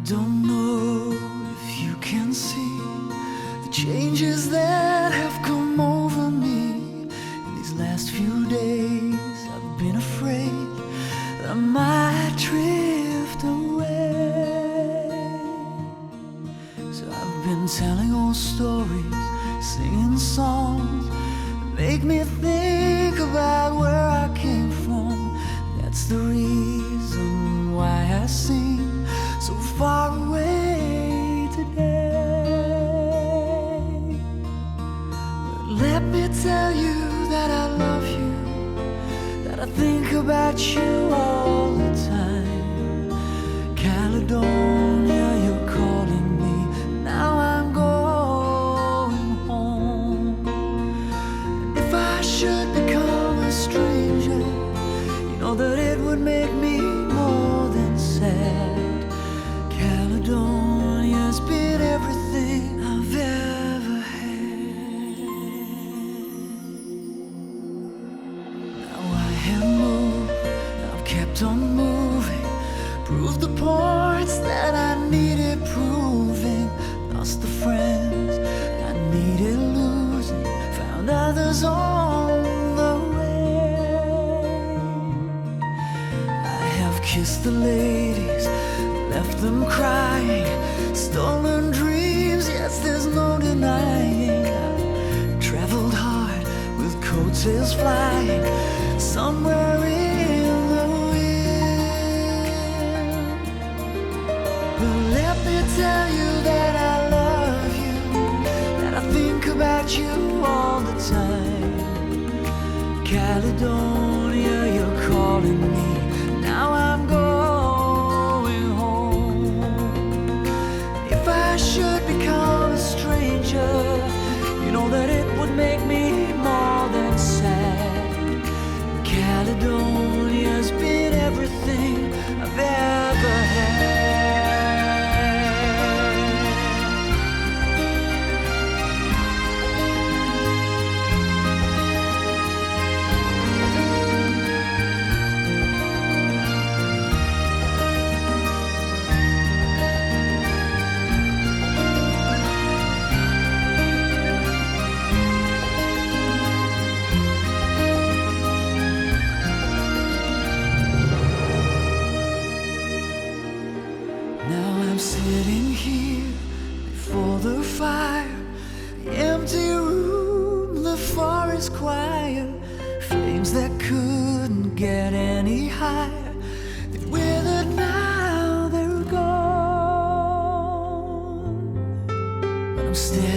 Don't know if you can see the changes that have come over me in these last few days. I've been afraid that I might drift away, so I've been telling old stories, singing songs that make me think about where I came from. That's the reason why I sing so far away today. But let me tell you that I love you, that I think about you all the time. Caledonia, you're calling me, now I'm going home. And if I should become a stranger, you know that it would make me more than sad. Caledonia's been everything I've ever had. Now I have moved, I've kept on moving, proved the points that I needed proving, lost the friends I needed losing, found others on the way. I have kissed the ladies, left them crying, stolen dreams, yes, there's no denying. I've traveled hard with coattails flying somewhere in the wind. But let me tell you that I love you, that I think about you all the time. Caledonia, you're calling me, now I'm going home. If I should become a stranger, you know that it would make me more than sad. Caledonia's been everything I've ever had. Now I'm sitting here before the fire, the empty room, the forest choir, flames that couldn't get any higher, they withered, now they're gone. But I'm still